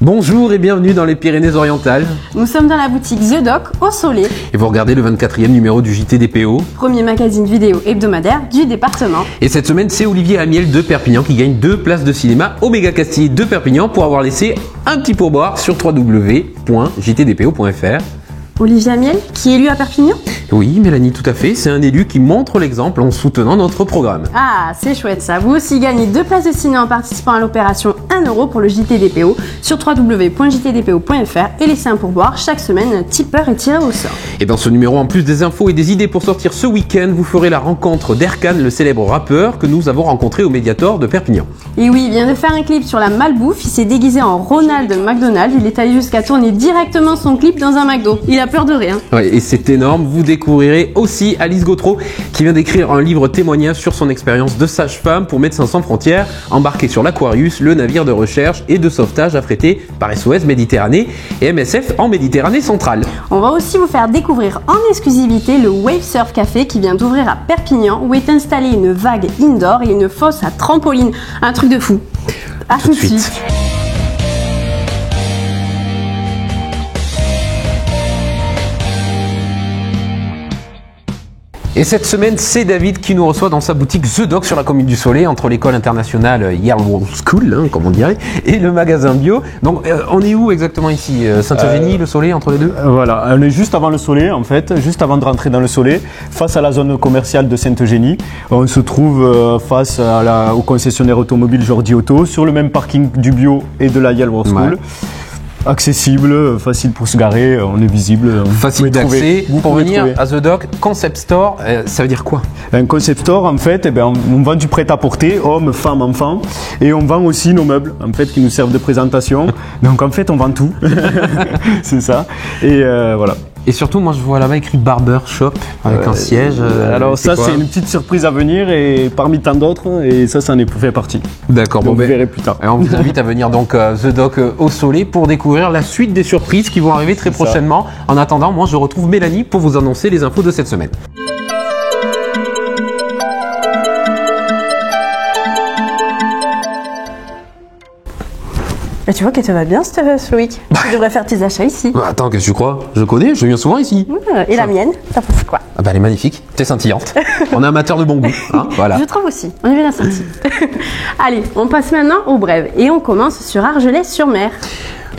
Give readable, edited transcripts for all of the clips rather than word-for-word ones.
Bonjour et bienvenue dans les Pyrénées-Orientales. Nous sommes dans la boutique The Doc au Soleil. Et vous regardez le 24e numéro du JTDPO, premier magazine vidéo hebdomadaire du département. Et cette semaine, c'est Olivier Amiel de Perpignan qui gagne 2 places de cinéma au Méga Castille de Perpignan pour avoir laissé un petit pourboire sur www.jtdpo.fr. Olivier Amiel, qui est élu à Perpignan? Oui, Mélanie, tout à fait. C'est un élu qui montre l'exemple en soutenant notre programme. Ah, c'est chouette ça. Vous aussi gagnez 2 places de ciné en participant à l'opération 1 € pour le JTDPO sur www.jtdpo.fr et laissez un pourboire. Chaque semaine, un tipeur est tiré au sort. Et dans ce numéro, en plus des infos et des idées pour sortir ce week-end, vous ferez la rencontre d'Erkan, le célèbre rappeur que nous avons rencontré au Mediator de Perpignan. Et oui, il vient de faire un clip sur la malbouffe. Il s'est déguisé en Ronald McDonald. Il est allé jusqu'à tourner directement son clip dans un McDo. Il a peur de rien. Ouais, et c'est énorme. Vous découvrirez aussi Alice Gautreau qui vient d'écrire un livre témoignage sur son expérience de sage-femme pour Médecins sans frontières, embarquée sur l'Aquarius, le navire de recherche et de sauvetage affrété par SOS Méditerranée et MSF en Méditerranée centrale. On va aussi vous faire découvrir en exclusivité le Wave Surf Café qui vient d'ouvrir à Perpignan où est installée une vague indoor et une fosse à trampoline. Un truc de fou. À tout de suite. Et cette semaine, c'est David qui nous reçoit dans sa boutique The Doc sur la commune du Soleil, entre l'école internationale Yale School, comme on dirait, et le magasin bio. Donc, on est où exactement ici? Saint-Eugénie, le Soleil, entre les deux? Voilà, on est juste avant le Soleil, en fait, juste avant de rentrer dans le Soleil, face à la zone commerciale de Saint-Eugénie. On se trouve face au concessionnaire automobile Jordi Auto, sur le même parking du bio et de la Yale School. Ouais. Accessible, facile pour se garer, on est visible. Facile d'accès. Pour venir à The Doc, Concept Store, ça veut dire quoi? Un Concept Store, en fait, on vend du prêt-à-porter, hommes, femmes, enfants, et on vend aussi nos meubles, en fait, qui nous servent de présentation. Donc en fait, on vend tout. C'est ça. Et voilà. Et surtout, moi je vois là-bas écrit Barber Shop avec un siège. Alors ça, c'est une petite surprise à venir et parmi tant d'autres, et ça en est fait partie. D'accord, bon, vous verrez plus tard. Et on vous invite à venir donc The Doc au Soleil pour découvrir la suite des surprises qui vont arriver très prochainement. En attendant, moi je retrouve Mélanie pour vous annoncer les infos de cette semaine. Bah, tu vois que ça va bien ce week. Tu devrais faire tes achats ici. Bah, attends, qu'est-ce que tu crois? Je connais, je viens souvent ici. Et la mienne, ça fait quoi? Ah bah, elle est magnifique, t'es scintillante. On est amateur de bon goût, hein, voilà. Je trouve aussi, on est bien assortis. Allez, on passe maintenant au brève et on commence sur Argelès-sur-Mer.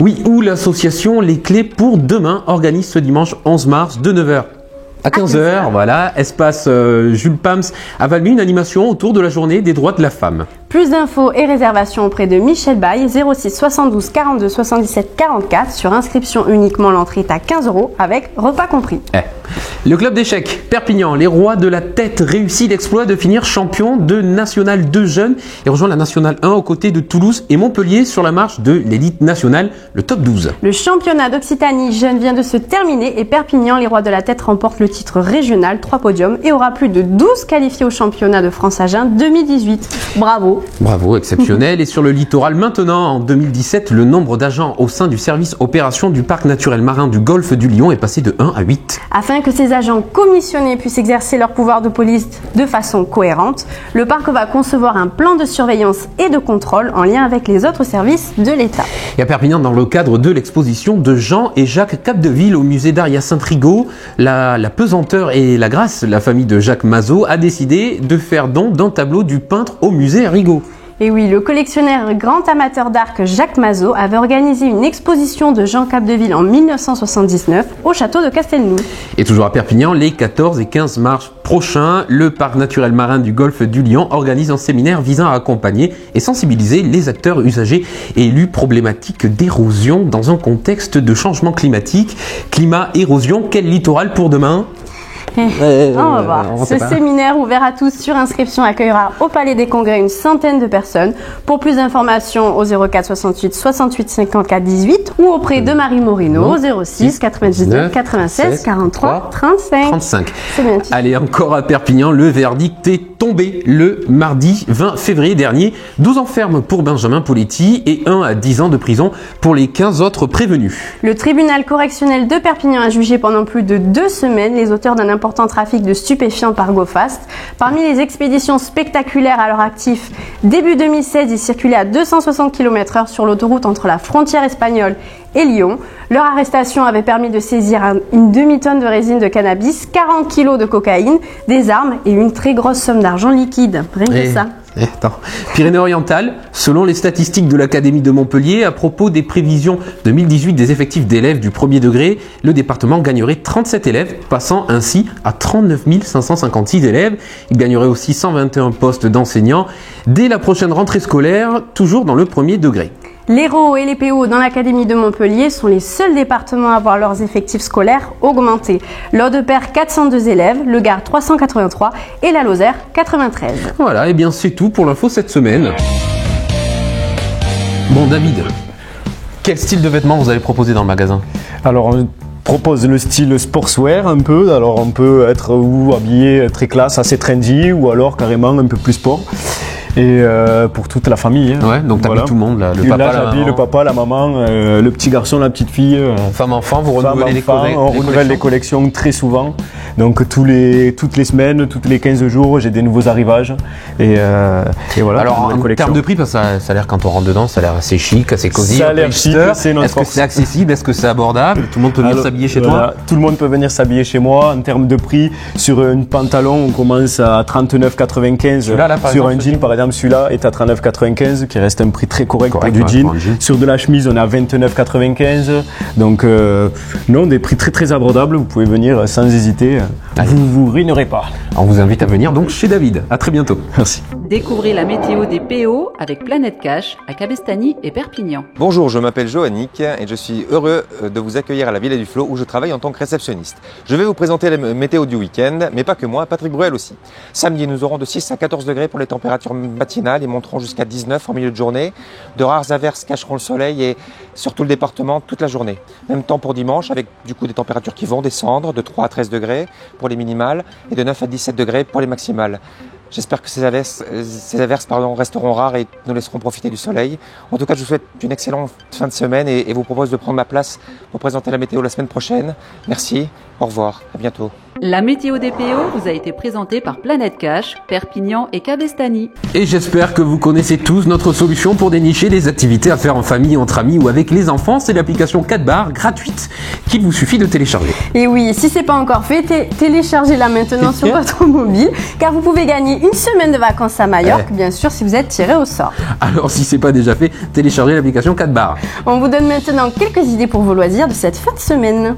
Oui, où l'association Les Clés pour Demain organise ce dimanche 11 mars de 9h à 15h, voilà, espace Jules Pams a Valmy, une animation autour de la journée des droits de la femme. Plus d'infos et réservations auprès de Michel Baye, 06 72 42 77 44. Sur inscription uniquement, l'entrée est à 15 € avec repas compris. Le club d'échecs Perpignan, les rois de la tête, réussit l'exploit de finir champion de National 2 jeunes et rejoint la National 1 aux côtés de Toulouse et Montpellier sur la marche de l'élite nationale, le top 12. Le championnat d'Occitanie jeune vient de se terminer et Perpignan, les rois de la tête, remportent le titre régional, 3 podiums et aura plus de 12 qualifiés au championnat de France à Jeun 2018. Bravo! Bravo, exceptionnel. Et sur le littoral maintenant, en 2017, le nombre d'agents au sein du service opération du parc naturel marin du golfe du Lion est passé de 1 à 8. Afin que ces agents commissionnés puissent exercer leur pouvoir de police de façon cohérente, le parc va concevoir un plan de surveillance et de contrôle en lien avec les autres services de l'État. Et à Perpignan, dans le cadre de l'exposition de Jean et Jacques Capdeville au musée d'art Hyacinthe Rigaud, la pesanteur et la grâce, la famille de Jacques Mazot a décidé de faire don d'un tableau du peintre au musée Rigaud. Et oui, le collectionneur grand amateur d'art Jacques Mazot avait organisé une exposition de Jean Capdeville en 1979 au château de Castelnou. Et toujours à Perpignan, les 14 et 15 mars prochains, le parc naturel marin du golfe du Lion organise un séminaire visant à accompagner et sensibiliser les acteurs usagers et élus problématiques d'érosion dans un contexte de changement climatique. Climat, érosion, quel littoral pour demain? On va voir. Ce séminaire ouvert à tous sur inscription accueillera au Palais des Congrès une centaine de personnes. Pour plus d'informations au 04 68 68 54 18 ou auprès de Marie Morino au 06 99 96 43 35. C'est bien. Allez, encore à Perpignan, le verdict est tombé. tombés le mardi 20 février dernier. 12 ans ferme pour Benjamin Poletti et 1 à 10 ans de prison pour les 15 autres prévenus. Le tribunal correctionnel de Perpignan a jugé pendant plus de 2 semaines les auteurs d'un important trafic de stupéfiants par GoFast. Parmi les expéditions spectaculaires à leur actif, début 2016, ils circulaient à 260 km/h sur l'autoroute entre la frontière espagnole et Lyon. Leur arrestation avait permis de saisir une demi-tonne de résine de cannabis, 40 kg de cocaïne, des armes et une très grosse somme d'argent liquide. Rien que ça. Pyrénées-Orientales, selon les statistiques de l'Académie de Montpellier, à propos des prévisions 2018 des effectifs d'élèves du premier degré, le département gagnerait 37 élèves, passant ainsi à 39 556 élèves. Il gagnerait aussi 121 postes d'enseignants dès la prochaine rentrée scolaire, toujours dans le premier degré. L'Hérault et les PO dans l'Académie de Montpellier sont les seuls départements à voir leurs effectifs scolaires augmenter. L'Aude-Père 402 élèves, le Gard 383 et la Lozère 93. Voilà, et bien c'est tout pour l'info cette semaine. Bon David, quel style de vêtements vous allez proposer dans le magasin? Alors on propose le style sportswear un peu, alors on peut être ou habillé très classe, assez trendy, ou alors carrément un peu plus sport. Et pour toute la famille. Hein. Ouais, donc t'habilles tout le monde, là, le papa, la maman. Le papa, la maman, le petit garçon, la petite fille. Femme, enfant, vous renouvelez les collections. On renouvelle les collections très souvent. Donc toutes les semaines, toutes les 15 jours, j'ai des nouveaux arrivages. Et voilà. Alors en termes de prix, parce que ça a l'air, quand on rentre dedans, ça a l'air assez chic, assez cosy. Ça a l'air chic. Est-ce que c'est accessible? Est-ce que c'est abordable? Tout le monde peut venir s'habiller chez toi? Tout le monde peut venir s'habiller chez moi. En termes de prix, sur une pantalon, on commence à 39,95. Sur un jean, par exemple, celui-là est à 39,95, qui reste un prix très correct pour du jean. Sur de la chemise, on est à 29,95. Donc, non, des prix très très abordables. Vous pouvez venir sans hésiter. Vous vous ruinerez pas. On vous invite à venir donc chez David. À très bientôt. Merci. Découvrez la météo des PO avec Planète Cash à Cabestany et Perpignan. Bonjour, je m'appelle Joannick et je suis heureux de vous accueillir à la Villa du Flot où je travaille en tant que réceptionniste. Je vais vous présenter la météo du week-end, mais pas que moi, Patrick Bruel aussi. Samedi, nous aurons de 6 à 14 degrés pour les températures matinales et monteront jusqu'à 19 en milieu de journée. De rares averses cacheront le soleil et sur tout le département toute la journée. Même temps pour dimanche avec du coup des températures qui vont descendre de 3 à 13 degrés pour les minimales et de 9 à 17 degrés pour les maximales. J'espère que ces averses resteront rares et nous laisseront profiter du soleil. En tout cas, je vous souhaite une excellente fin de semaine et vous propose de prendre ma place pour présenter la météo la semaine prochaine. Merci, au revoir, à bientôt. La météo des PO vous a été présentée par Planète Cash, Perpignan et Cabestany. Et j'espère que vous connaissez tous notre solution pour dénicher des activités à faire en famille, entre amis ou avec les enfants. C'est l'application 4bar gratuite qu'il vous suffit de télécharger. Et oui, si c'est pas encore fait, téléchargez-la maintenant sur votre mobile, car vous pouvez gagner une semaine de vacances à Majorque, bien sûr, si vous êtes tiré au sort. Alors si c'est pas déjà fait, téléchargez l'application 4bar. On vous donne maintenant quelques idées pour vos loisirs de cette fin de semaine.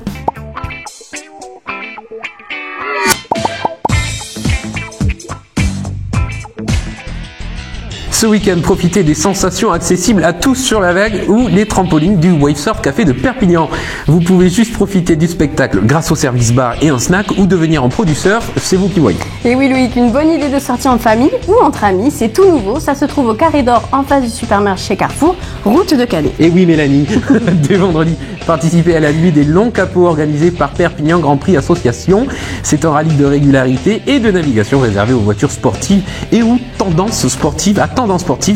Ce week-end, profitez des sensations accessibles à tous sur la vague ou les trampolines du Wave Surf Café de Perpignan. Vous pouvez juste profiter du spectacle grâce au service bar et un snack ou devenir en pro du surf, c'est vous qui voyez. Et oui Loïc, une bonne idée de sortie en famille ou entre amis, c'est tout nouveau, ça se trouve au Carré d'Or en face du supermarché Carrefour, route de Calais. Et oui Mélanie, dès vendredi, participez à la nuit des longs capots organisés par Perpignan Grand Prix Association. C'est un rallye de régularité et de navigation réservé aux voitures sportives et aux tendances sportives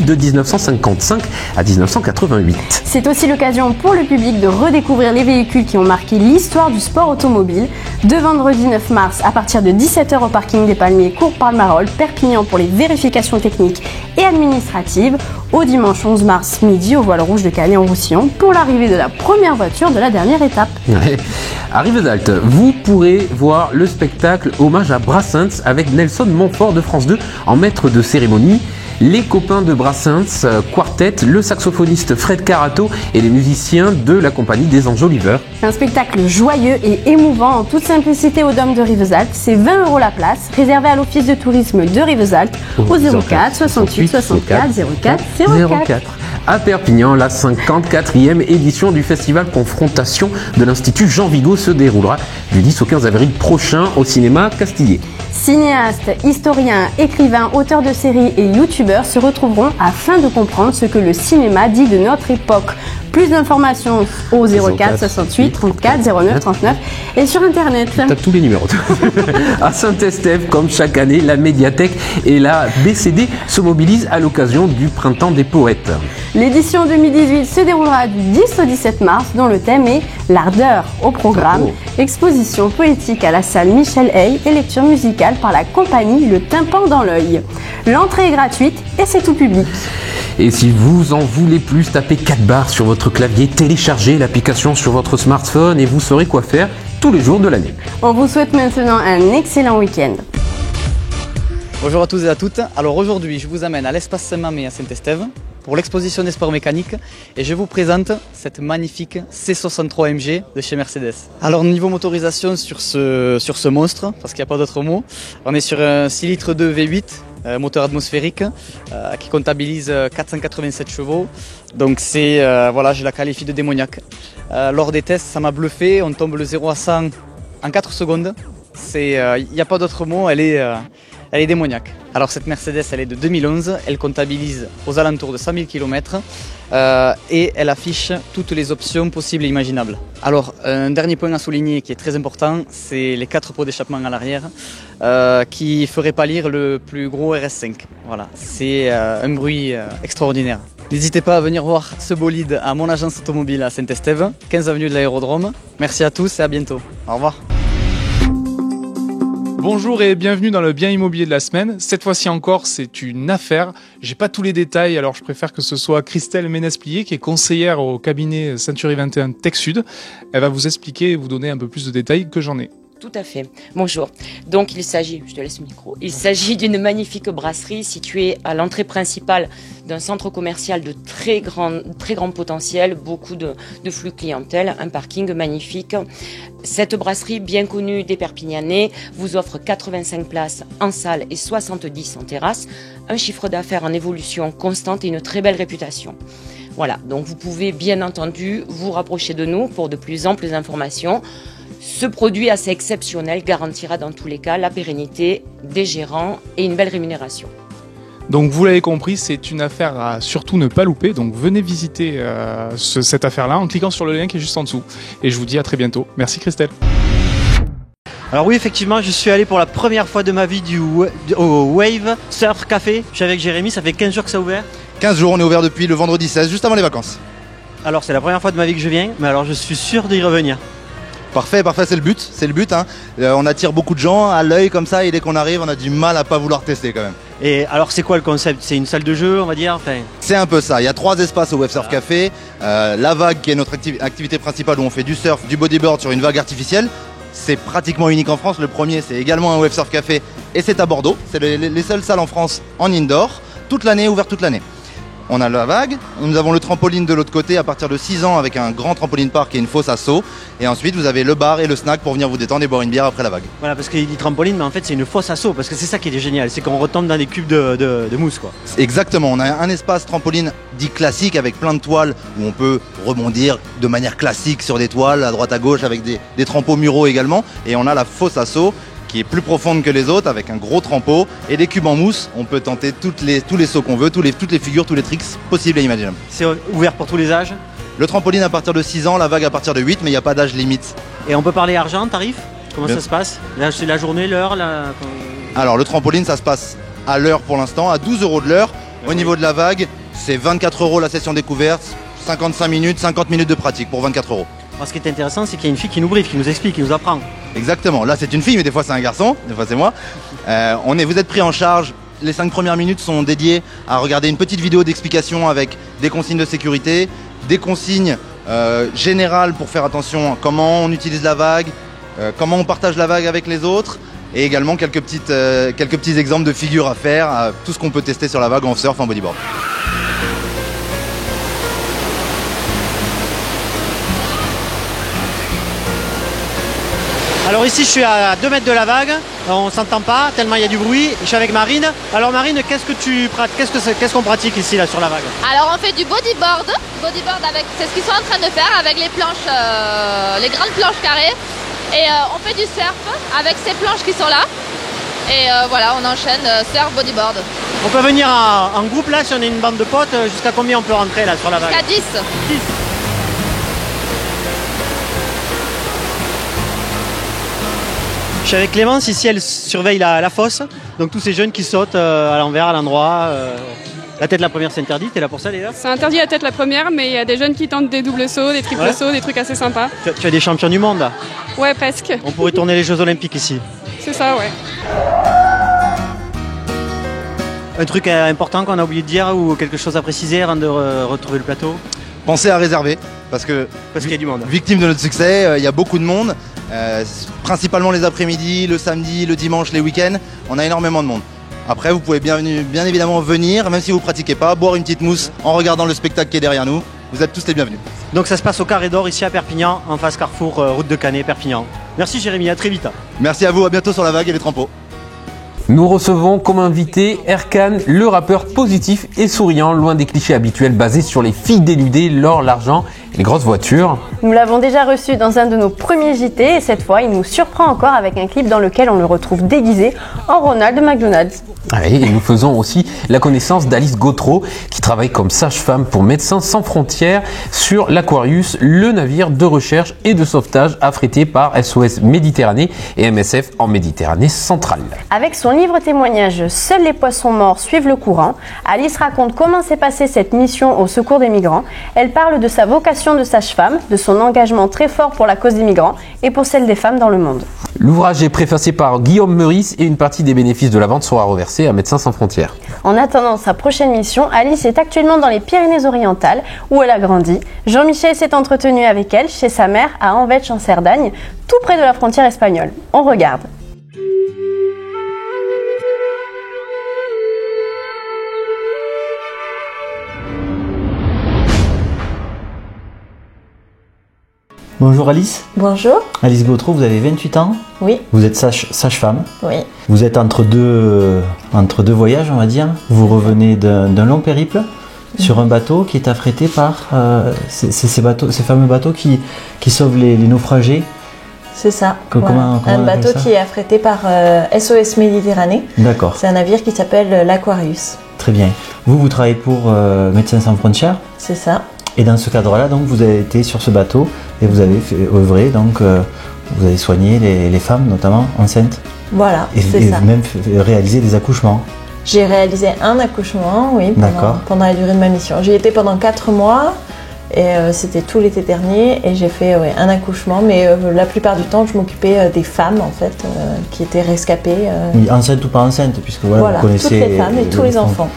de 1955 à 1988. C'est aussi l'occasion pour le public de redécouvrir les véhicules qui ont marqué l'histoire du sport automobile. De vendredi 9 mars à partir de 17h au parking des Palmiers, Cours par le Marolles, Perpignan pour les vérifications techniques et administratives. Au dimanche 11 mars midi au Voile Rouge de Calais en Roussillon pour l'arrivée de la première voiture de la dernière étape. À Rivesaltes, vous pourrez voir le spectacle Hommage à Brassens avec Nelson Montfort de France 2 en maître de cérémonie. Les copains de Brassens Quartet, le saxophoniste Fred Carato et les musiciens de la compagnie des Enjoliveurs. Un spectacle joyeux et émouvant en toute simplicité au Dôme de Rivesaltes. C'est 20 € la place, réservé à l'Office de tourisme de Rivesaltes au 04 68 64 04 04. À Perpignan, la 54e édition du festival Confrontation de l'Institut Jean Vigo se déroulera du 10 au 15 avril prochain au cinéma Castillet. Cinéastes, historiens, écrivains, auteurs de séries et youtubeurs se retrouveront afin de comprendre ce que le cinéma dit de notre époque. Plus d'informations au 04 68 34 09 39 et sur internet. T'as tous les numéros. À Saint-Estève, comme chaque année, la médiathèque et la BCD se mobilisent à l'occasion du Printemps des poètes. L'édition 2018 se déroulera du 10 au 17 mars, dont le thème est l'ardeur. Au programme, exposition poétique à la salle Michel Hay et lecture musicale par la compagnie Le Tympan dans l'œil. L'entrée est gratuite et c'est tout public. Et si vous en voulez plus, tapez 4 barres sur votre clavier, téléchargez l'application sur votre smartphone et vous saurez quoi faire tous les jours de l'année. On vous souhaite maintenant un excellent week-end. Bonjour à tous et à toutes. Alors aujourd'hui, je vous amène à l'espace Saint-Mamé à Saint-Estève pour l'exposition des sports mécaniques et je vous présente cette magnifique C63 MG de chez Mercedes. Alors niveau motorisation sur ce monstre, parce qu'il n'y a pas d'autre mot, on est sur un 6 litres 2 V8, moteur atmosphérique qui comptabilise 487 chevaux. Donc voilà, je la qualifie de démoniaque. Lors des tests, ça m'a bluffé, on tombe le 0 à 100 en 4 secondes. Il n'y a pas d'autre mot, elle est démoniaque. Alors cette Mercedes, elle est de 2011, elle comptabilise aux alentours de 100 000 km et elle affiche toutes les options possibles et imaginables. Alors un dernier point à souligner qui est très important, c'est les 4 pots d'échappement à l'arrière qui feraient pâlir le plus gros RS5. Voilà, c'est un bruit extraordinaire. N'hésitez pas à venir voir ce bolide à mon agence automobile à Saint-Estève, 15 avenue de l'Aérodrome. Merci à tous et à bientôt. Au revoir. Bonjour et bienvenue dans le bien immobilier de la semaine. Cette fois-ci encore, c'est une affaire. J'ai pas tous les détails, alors je préfère que ce soit Christelle Ménesplier, qui est conseillère au cabinet Century 21 Tech Sud. Elle va vous expliquer et vous donner un peu plus de détails que j'en ai. Tout à fait. Bonjour. Donc il s'agit, je te laisse le micro, il s'agit d'une magnifique brasserie située à l'entrée principale d'un centre commercial de très grand potentiel, beaucoup de flux clientèle, un parking magnifique. Cette brasserie bien connue des Perpignanais vous offre 85 places en salle et 70 en terrasse, un chiffre d'affaires en évolution constante et une très belle réputation. Voilà, donc vous pouvez bien entendu vous rapprocher de nous pour de plus amples informations. Ce produit assez exceptionnel garantira dans tous les cas la pérennité des gérants et une belle rémunération. Donc vous l'avez compris, c'est une affaire à surtout ne pas louper. Donc venez visiter cette affaire-là en cliquant sur le lien qui est juste en dessous. Et je vous dis à très bientôt. Merci Christelle. Alors oui, effectivement, je suis allé pour la première fois de ma vie au Wave Surf Café. Je suis avec Jérémy, ça fait 15 jours que ça a ouvert. 15 jours, on est ouvert depuis le vendredi 16, juste avant les vacances. Alors c'est la première fois de ma vie que je viens, mais alors je suis sûr d'y revenir. Parfait, c'est le but. Hein. On attire beaucoup de gens à l'œil comme ça et dès qu'on arrive, on a du mal à pas vouloir tester quand même. Et alors c'est quoi le concept? C'est une salle de jeu, on va dire C'est un peu ça, il y a 3 espaces au Wave Surf Café. La vague qui est notre activité principale où on fait du surf, du bodyboard sur une vague artificielle. C'est pratiquement unique en France, le premier c'est également un Wave Surf Café et c'est à Bordeaux. C'est les seules salles en France en indoor, toute l'année, ouvert toute l'année. On a la vague, nous avons le trampoline de l'autre côté à partir de 6 ans avec un grand trampoline park et une fosse à saut. Et ensuite vous avez le bar et le snack pour venir vous détendre et boire une bière après la vague. Voilà, parce qu'il dit trampoline, mais en fait c'est une fosse à saut, parce que c'est ça qui est génial, c'est qu'on retombe dans des cubes de mousse quoi. Exactement, on a un espace trampoline dit classique avec plein de toiles où on peut rebondir de manière classique sur des toiles à droite à gauche avec des trampos muraux également. Et on a la fosse à saut qui est plus profonde que les autres avec un gros trempeau et des cubes en mousse. On peut tenter tous les sauts qu'on veut, toutes les figures, tous les tricks possibles et imaginables. C'est ouvert pour tous les âges? Le trampoline à partir de 6 ans, la vague à partir de 8, mais il n'y a pas d'âge limite. Et on peut parler argent, tarif? Comment ça se passe? Là, c'est la journée, l'heure Alors le trampoline, ça se passe à l'heure pour l'instant, à 12 € de l'heure. Au niveau de la vague, c'est 24 € la session découverte, 55 minutes, 50 minutes de pratique pour 24 €. Alors, ce qui est intéressant, c'est qu'il y a une fille qui nous briefe, qui nous explique, qui nous apprend. Exactement, là c'est une fille, mais des fois c'est un garçon, des fois c'est moi. Vous êtes pris en charge, les 5 premières minutes sont dédiées à regarder une petite vidéo d'explication avec des consignes de sécurité, des consignes générales pour faire attention à comment on utilise la vague, comment on partage la vague avec les autres, et également quelques petits exemples de figures à faire, tout ce qu'on peut tester sur la vague en surf, en bodyboard. Alors ici je suis à 2 mètres de la vague, on s'entend pas tellement il y a du bruit, je suis avec Marine. Alors Marine, qu'est-ce qu'on pratique ici là sur la vague? Alors on fait du bodyboard avec, c'est ce qu'ils sont en train de faire avec les planches, les grandes planches carrées. Et on fait du surf avec ces planches qui sont là. Et voilà, on enchaîne surf, bodyboard. On peut venir en groupe là si on est une bande de potes, jusqu'à combien on peut rentrer là sur la vague? Jusqu'à 10. 10. Je suis avec Clémence, ici elle surveille la fosse, donc tous ces jeunes qui sautent à l'envers, à l'endroit. La tête la première c'est interdit, t'es là pour ça d'ailleurs? C'est interdit la tête la première, mais il y a des jeunes qui tentent des doubles sauts, des triples sauts, des trucs assez sympas. Tu as des champions du monde là? Ouais, presque. On pourrait tourner les Jeux Olympiques ici. C'est ça, ouais. Un truc important qu'on a oublié de dire ou quelque chose à préciser avant de retrouver le plateau? Pensez à réserver, parce qu'il y a du monde. Victime de notre succès, il y a beaucoup de monde, principalement les après-midi, le samedi, le dimanche, les week-ends, on a énormément de monde. Après, vous pouvez bien évidemment venir, même si vous ne pratiquez pas, boire une petite mousse en regardant le spectacle qui est derrière nous. Vous êtes tous les bienvenus. Donc ça se passe au Carré d'Or, ici à Perpignan, en face Carrefour, route de Canet, Perpignan. Merci Jérémy, à très vite. Merci à vous, à bientôt sur la vague et les trampots. Nous recevons comme invité Erkan, le rappeur positif et souriant, loin des clichés habituels basés sur les filles dénudées, l'or, l'argent et les grosses voitures. Nous l'avons déjà reçu dans un de nos premiers JT et cette fois il nous surprend encore avec un clip dans lequel on le retrouve déguisé en Ronald de McDonald's. Et nous faisons aussi la connaissance d'Alice Gautreau qui travaille comme sage-femme pour Médecins sans frontières sur l'Aquarius, le navire de recherche et de sauvetage affrété par SOS Méditerranée et MSF en Méditerranée centrale. Avec son livre témoignage « Seuls les poissons morts suivent le courant », Alice raconte comment s'est passée cette mission au secours des migrants. Elle parle de sa vocation de sage-femme, de son engagement très fort pour la cause des migrants et pour celle des femmes dans le monde. L'ouvrage est préfacé par Guillaume Meurice et une partie des bénéfices de la vente sera reversée à Médecins sans frontières. En attendant sa prochaine mission, Alice est actuellement dans les Pyrénées-Orientales où elle a grandi. Jean-Michel s'est entretenu avec elle chez sa mère à Anvetch en Cerdagne, tout près de la frontière espagnole. On regarde. Bonjour Alice. Bonjour. Alice Gautreau, vous avez 28 ans. Oui. Vous êtes sage-femme. Oui. Vous êtes entre deux voyages, on va dire. Vous revenez d'un long périple sur un bateau qui est affrété par ces fameux bateaux qui sauvent les naufragés. C'est ça. Comment un bateau qui est affrété par SOS Méditerranée. D'accord. C'est un navire qui s'appelle l'Aquarius. Très bien. Vous travaillez pour Médecins sans frontières. C'est ça. Et dans ce cadre-là, donc, vous avez été sur ce bateau et vous avez œuvré, donc vous avez soigné les femmes, notamment enceintes. Voilà, c'est ça. Et même réalisé des accouchements. J'ai réalisé un accouchement, oui, pendant la durée de ma mission. J'y étais pendant 4 mois et c'était tout l'été dernier et j'ai fait un accouchement, mais la plupart du temps, je m'occupais des femmes en fait qui étaient rescapées. Oui, enceintes ou pas enceintes, puisque voilà, vous connaissez toutes les femmes et tous les enfants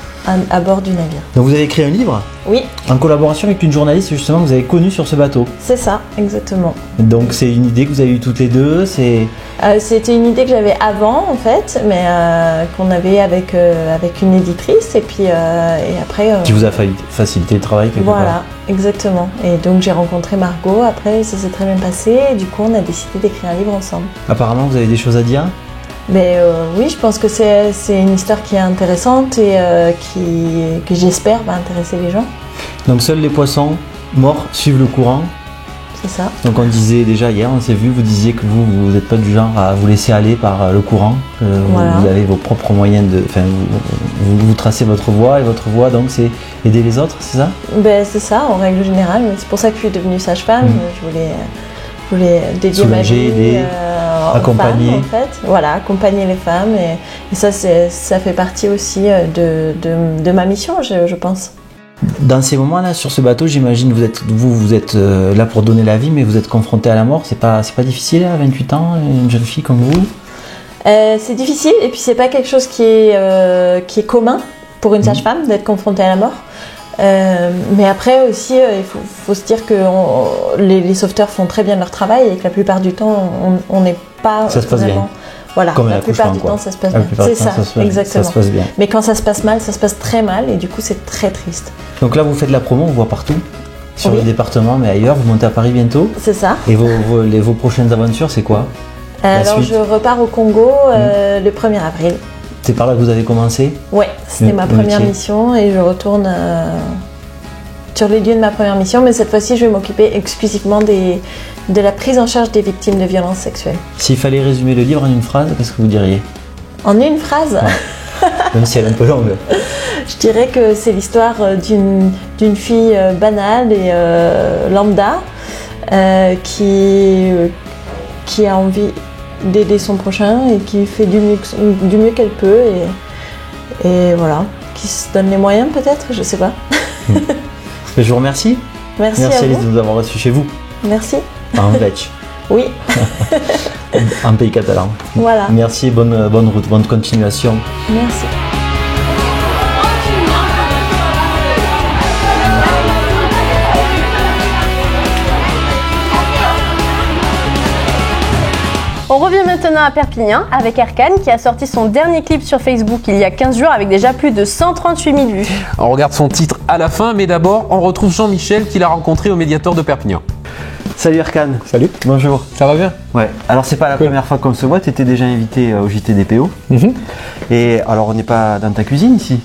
à bord du navire. Donc vous avez créé un livre? Oui. En collaboration avec une journaliste justement que vous avez connue sur ce bateau? C'est ça, exactement. Donc c'est une idée que vous avez eue toutes les deux? C'était une idée que j'avais avant en fait, mais qu'on avait avec une éditrice et puis et après... Qui vous a facilité le travail quelque part. Voilà, exactement. Et donc j'ai rencontré Margot, après ça s'est très bien passé et du coup on a décidé d'écrire un livre ensemble. Apparemment vous avez des choses à dire? Mais oui, je pense que c'est une histoire qui est intéressante et que j'espère va intéresser les gens. Donc seuls les poissons morts suivent le courant. C'est ça. Donc on disait déjà hier, on s'est vu, vous disiez que vous n'êtes pas du genre à vous laisser aller par le courant. Voilà. Vous avez vos propres moyens vous tracez votre voie et votre voie donc c'est aider les autres, c'est ça? Ben c'est ça en règle générale, mais c'est pour ça que je suis devenue sage-femme. Je voulais dédier ma vie accompagner femmes, en fait. Voilà, accompagner les femmes et ça fait partie aussi de ma mission, je pense. Dans ces moments-là, sur ce bateau, j'imagine vous êtes là pour donner la vie, mais vous êtes confronté à la mort. C'est pas difficile à 28 ans, une jeune fille comme vous? C'est difficile et puis c'est pas quelque chose qui est commun pour une sage-femme d'être confrontée à la mort. Mais après aussi, il faut se dire que les sauveteurs font très bien leur travail et que la plupart du temps, on n'est pas ça se passe vraiment... Bien. Voilà, comme la plupart du temps, ça se passe bien. C'est ça, exactement. Ça se passe bien. Mais quand ça se passe mal, ça se passe très mal et du coup, c'est très triste. Donc là, vous faites de la promo, on voit partout, sur le département, mais ailleurs. Vous montez à Paris bientôt. C'est ça. Et vos prochaines aventures, c'est quoi? Alors, je repars au Congo le 1er avril. C'est par là que vous avez commencé? Ouais, c'était ma première mission et je retourne sur les lieux de ma première mission, mais cette fois-ci, je vais m'occuper exclusivement de la prise en charge des victimes de violences sexuelles. S'il fallait résumer le livre en une phrase, qu'est-ce que vous diriez? En une phrase? Ouais. Même si elle est un peu longue. Je dirais que c'est l'histoire d'une fille banale et lambda qui a envie d'aider son prochain et qui fait du mieux qu'elle peut et voilà, qui se donne les moyens peut-être, je sais pas. Je vous remercie. Merci Alice de nous avoir reçus chez vous. Merci. En Vetch. Oui. En pays catalan. Voilà. Merci, bonne route, bonne continuation. Merci. On revient maintenant à Perpignan avec Erkan qui a sorti son dernier clip sur Facebook il y a 15 jours avec déjà plus de 138 000 vues. On regarde son titre à la fin, mais d'abord, on retrouve Jean-Michel qui l'a rencontré au Médiator de Perpignan. Salut Erkan. Salut. Bonjour. Ça va bien? Ouais. Alors c'est pas la première fois qu'on se voit, tu étais déjà invité au JTDPO. Et alors on n'est pas dans ta cuisine ici?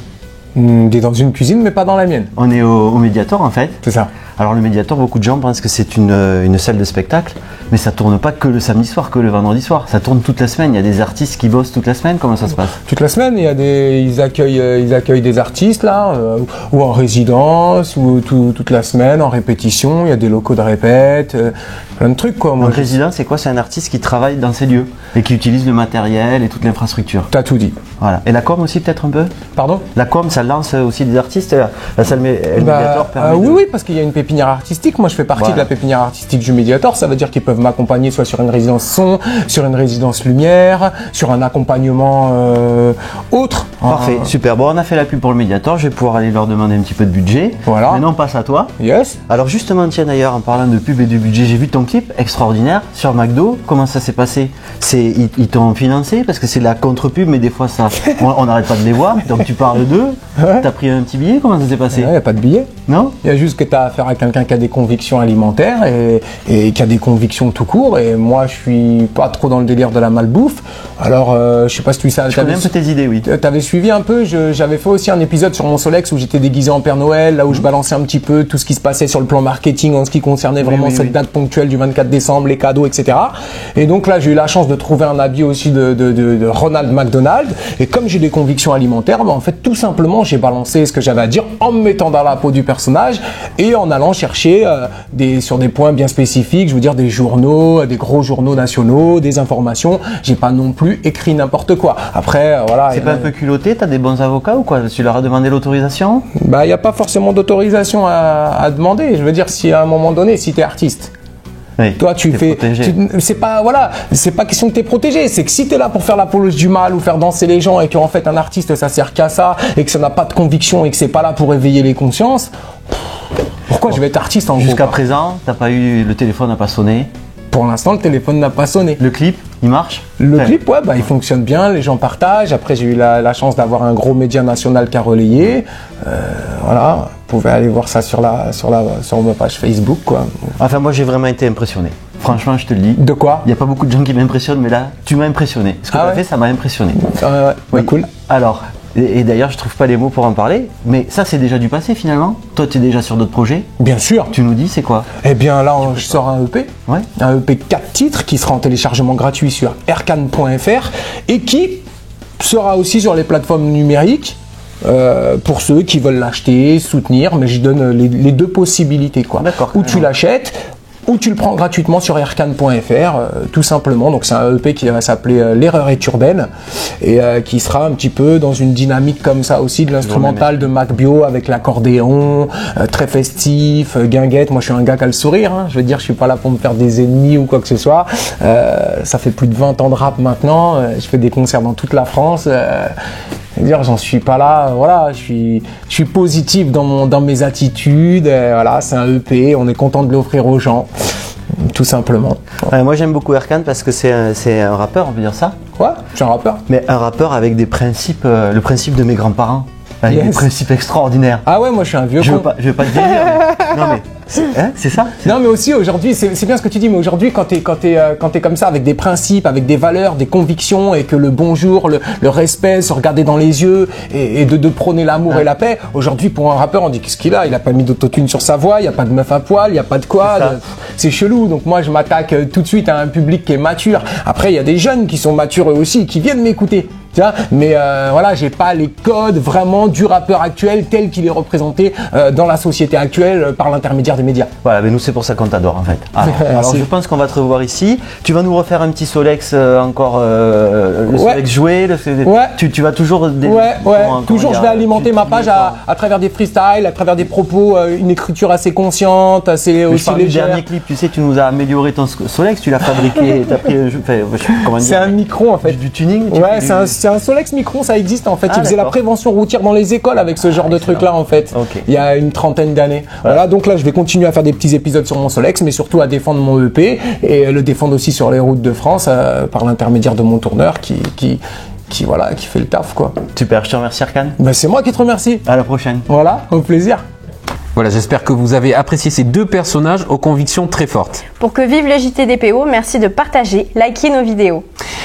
On est dans une cuisine mais pas dans la mienne. On est au Médiator en fait. C'est ça. Alors le Médiator, beaucoup de gens pensent que c'est une salle de spectacle, mais ça tourne pas que le samedi soir, que le vendredi soir. Ça tourne toute la semaine. Il y a des artistes qui bossent toute la semaine. Comment ça se passe? Toute la semaine, ils accueillent des artistes là, ou en résidence, ou toute la semaine en répétition. Il y a des locaux de répète, plein de trucs quoi. En résidence, c'est quoi? C'est un artiste qui travaille dans ces lieux et qui utilise le matériel et toute l'infrastructure. T'as tout dit. Voilà. Et la com aussi peut-être un peu? Pardon? La com, ça lance aussi des artistes. La salle Médiator permet oui, parce qu'il y a une pépinière artistique. Moi, je fais partie de la pépinière artistique du Médiator. Ça veut dire qu'ils peuvent m'accompagner soit sur une résidence son, sur une résidence lumière, sur un accompagnement autre. Parfait, super. Bon, on a fait la pub pour le Médiator. Je vais pouvoir aller leur demander un petit peu de budget. Voilà. Maintenant, on passe à toi. Yes. Alors justement, tiens d'ailleurs, en parlant de pub et de budget, j'ai vu ton clip extraordinaire sur McDo. Comment ça s'est passé? Ils t'ont financé parce que c'est de la contre-pub, mais des fois ça, on n'arrête pas de les voir. Donc tu parles d'eux. Ouais. T'as pris un petit billet? Comment ça s'est passé? Il n'y a pas de billet. Non? Il y a juste que tu as affaire à quelqu'un qui a des convictions alimentaires et qui a des convictions tout court. Et moi, je suis pas trop dans le délire de la malbouffe. Alors, je sais pas si tu sais. Je connais un peu tes idées, oui. T'avais suivi un peu. J'avais fait aussi un épisode sur mon Solex où j'étais déguisé en Père Noël, là où je balançais un petit peu tout ce qui se passait sur le plan marketing en ce qui concernait vraiment cette date ponctuelle du 24 décembre, les cadeaux, etc. Et donc là, j'ai eu la chance de trouver un habit aussi de Ronald McDonald. Et comme j'ai des convictions alimentaires, en fait, tout simplement, j'ai balancé ce que j'avais à dire en me mettant dans la peau du personnage et en allant chercher sur des points bien spécifiques, je veux dire des journaux, des gros journaux nationaux, des informations. J'ai pas non plus écrit n'importe quoi. Après, voilà. C'est pas un peu culotté? T'as des bons avocats ou quoi? Tu leur as demandé l'autorisation? Bah, y a pas forcément d'autorisation à demander. Je veux dire, si à un moment donné, si t'es artiste. Oui, toi, tu fais. C'est pas question que t'es protégé. C'est que si t'es là pour faire l'apologie du mal ou faire danser les gens et qu'en fait un artiste ça sert qu'à ça et que ça n'a pas de conviction et que c'est pas là pour éveiller les consciences, pourquoi je vais être artiste en gros? Jusqu'à présent, le téléphone n'a pas sonné? Pour l'instant, le téléphone n'a pas sonné. Le clip, il marche? Le clip, ouais, il fonctionne bien, les gens partagent. Après, j'ai eu la chance d'avoir un gros média national qui a relayé. Voilà, vous pouvez aller voir ça sur ma page Facebook, quoi. Enfin, moi, j'ai vraiment été impressionné. Franchement, je te le dis. De quoi? Il n'y a pas beaucoup de gens qui m'impressionnent, mais là, tu m'as impressionné. Ce que tu as fait, ça m'a impressionné. Ouais, cool. Alors, et d'ailleurs, je trouve pas les mots pour en parler, mais ça, c'est déjà du passé finalement. Toi, tu es déjà sur d'autres projets? Bien sûr. Tu nous dis, c'est quoi? Eh bien, là, je sors un EP. Ouais. Un EP 4 titres qui sera en téléchargement gratuit sur erkan.fr et qui sera aussi sur les plateformes numériques. Pour ceux qui veulent l'acheter, soutenir, mais je donne les deux possibilités, quoi. D'accord. Ou tu l'achètes, ou tu le prends gratuitement sur erkan.fr, tout simplement. Donc c'est un EP qui va s'appeler L'erreur est urbaine et qui sera un petit peu dans une dynamique comme ça aussi de l'instrumental de Mac Bio avec l'accordéon, très festif, guinguette. Moi je suis un gars qui a le sourire, hein. Je veux dire, je suis pas là pour me faire des ennemis ou quoi que ce soit. Ça fait plus de 20 ans de rap maintenant, je fais des concerts dans toute la France. Dire, j'en suis pas là, voilà, je suis positif dans mes attitudes, voilà, c'est un EP, on est content de l'offrir aux gens, tout simplement. Moi j'aime beaucoup Erkan parce que c'est un rappeur, on peut dire ça? Ouais, je suis un rappeur. Mais un rappeur avec des principes, le principe de mes grands-parents, avec des principes extraordinaires. Ah ouais, moi je suis un vieux je veux pas te dire, non mais c'est ça. Non mais aussi aujourd'hui, c'est bien ce que tu dis, mais aujourd'hui quand t'es comme ça avec des principes, avec des valeurs, des convictions et que le bonjour, le respect, se regarder dans les yeux et de prôner l'amour et la paix, aujourd'hui pour un rappeur on dit qu'est-ce qu'il a? Il a pas mis d'autotune sur sa voix, il y a pas de meuf à poil, il y a pas de quoi, c'est chelou. Donc moi je m'attaque tout de suite à un public qui est mature. Après il y a des jeunes qui sont matures eux aussi, qui viennent m'écouter. tu vois, mais voilà, j'ai pas les codes vraiment du rappeur actuel tel qu'il est représenté dans la société actuelle par l'intermédiaire des médias. Voilà, mais nous c'est pour ça qu'on t'adore en fait. Alors je pense qu'on va te revoir ici. Tu vas nous refaire un petit Solex encore, le Solex joué. Tu vas toujours... Toujours je vais alimenter ma page à travers des freestyles, à travers des propos, une écriture assez consciente, assez aussi légère. Le dernier clip, tu sais, tu nous as amélioré ton Solex, tu l'as fabriqué, t'as pris, c'est un micron en fait. Du tuning. Ouais, c'est un Solex micron, ça existe en fait. Il faisait la prévention routière dans les écoles avec ce genre de truc là en fait. Il y a une trentaine d'années. Voilà, donc là je vais continuer à faire des petits épisodes sur mon Solex, mais surtout à défendre mon EP et le défendre aussi sur les routes de France par l'intermédiaire de mon tourneur qui fait le taf quoi. Super, je te remercie Arcane. C'est moi qui te remercie. À la prochaine. Voilà, au plaisir. Voilà, j'espère que vous avez apprécié ces deux personnages aux convictions très fortes. Pour que vive le JTDPO, merci de partager, liker nos vidéos.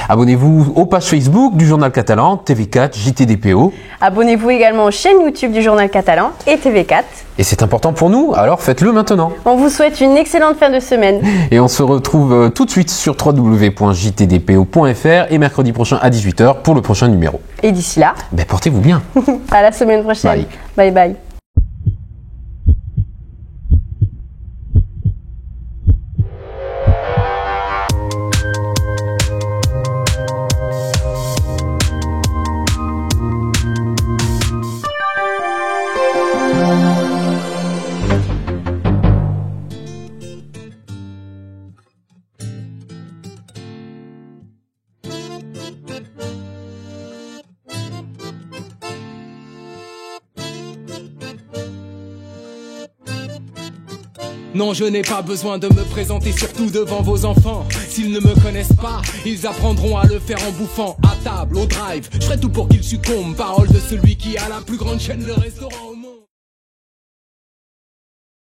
Abonnez-vous aux pages Facebook du Journal Catalan, TV4, JTDPO. Abonnez-vous également aux chaînes YouTube du Journal Catalan et TV4. Et c'est important pour nous, alors faites-le maintenant. On vous souhaite une excellente fin de semaine. Et on se retrouve tout de suite sur www.jtdpo.fr et mercredi prochain à 18h pour le prochain numéro. Et d'ici là, portez-vous bien. À la semaine prochaine. Bye bye. Non, je n'ai pas besoin de me présenter, surtout devant vos enfants. S'ils ne me connaissent pas, ils apprendront à le faire en bouffant. À table, au drive, je ferai tout pour qu'ils succombent. Parole de celui qui a la plus grande chaîne de restaurants.